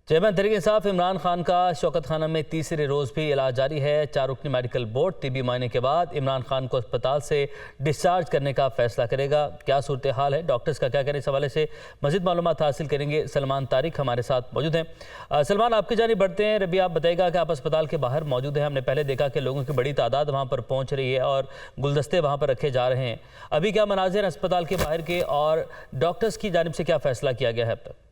Chairman Tehreek Insaf Imran Khan का शौकत खाना में तीसरे रोज़ भी इलाज जारी है। 4 रुकनी मेडिकल बोर्ड तिबी मुआयने के बाद इमरान खान को अस्पताल से डिस्चार्ज करने का फैसला करेगा। क्या सूरत हाल है, डॉक्टर्स का क्या कहना, इस हवाले से मज़ीद मालूमात हासिल करेंगे। सलमान तारिक हमारे साथ मौजूद हैं। सलमान, आपकी जानिब बढ़ते हैं। रबी, आप बताइएगा कि आप अस्पताल के बाहर मौजूद हैं। हमने पहले देखा कि लोगों की बड़ी तादाद वहाँ पर पहुँच रही है और गुलदस्ते वहाँ पर रखे जा रहे हैं। अभी क्या मनाजिर हैं अस्पताल के बाहर के और डॉक्टर्स की जानिब से क्या फैसला किया गया है अब तक?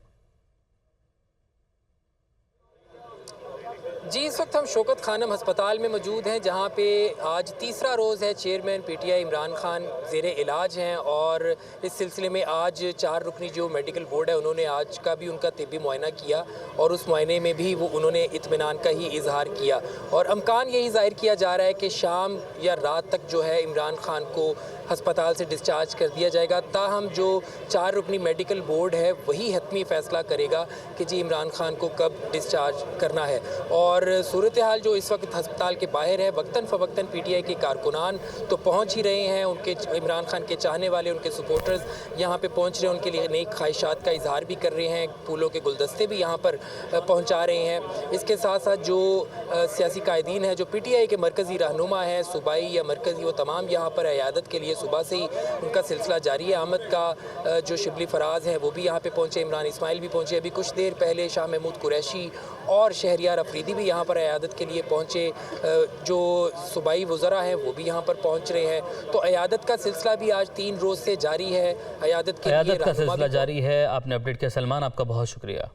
जी, इस वक्त हम शौकत खानम अस्पताल में मौजूद हैं, जहां पे आज तीसरा रोज़ है। चेयरमैन पीटीआई इमरान खान ज़ेरे इलाज हैं और इस सिलसिले में आज 4 रुकनी जो मेडिकल बोर्ड है उन्होंने आज का भी उनका तिब्बी मुआयना किया और उस मुआयने में भी वो उन्होंने इत्मीनान का ही इजहार किया और अमकान यही ज़ाहिर किया जा रहा है कि शाम या रात तक जो है इमरान खान को अस्पताल से डिस्चार्ज कर दिया जाएगा। ताहम जो 4 रुकनी मेडिकल बोर्ड है वही हतमी फ़ैसला करेगा कि जी इमरान खान को कब डिस्चार्ज करना है। और सूरत हाल जो इस वक्त अस्पताल के बाहर है, वक्तन फ़वक्तन पीटीआई के कारकुनान तो पहुंच ही रहे हैं। उनके इमरान खान के चाहने वाले, उनके सपोर्टर्स यहाँ पे पहुंच रहे हैं, उनके लिए नेक ख्वाहिशात का इजहार भी कर रहे हैं। फूलों के गुलदस्ते भी यहाँ पर पहुँचा रहे हैं। इसके साथ साथ जो सियासी कायदीन है, जो पीटीआई के मरकज़ी रहनुमा हैं, सूबाई या मरकज़ी, वो तमाम यहाँ पर अयादत के लिए सुबह से ही उनका सिलसिला जारी है। आमद का जो शिबली फराज हैं वो भी यहाँ पे पहुँचे, इमरान इस्माइल भी पहुँचे। अभी कुछ देर पहले शाह महमूद कुरैशी और शहरियार अफरीदी भी यहाँ पर अयादत के लिए पहुँचे। जो सूबाई वज़रा हैं वो भी यहाँ पर पहुँच रहे हैं। तो अयादत का सिलसिला भी आज 3 रोज़ से जारी है। अयादत का सिलसिला जारी है। आपने अपडेट किया सलमान, आपका बहुत शुक्रिया।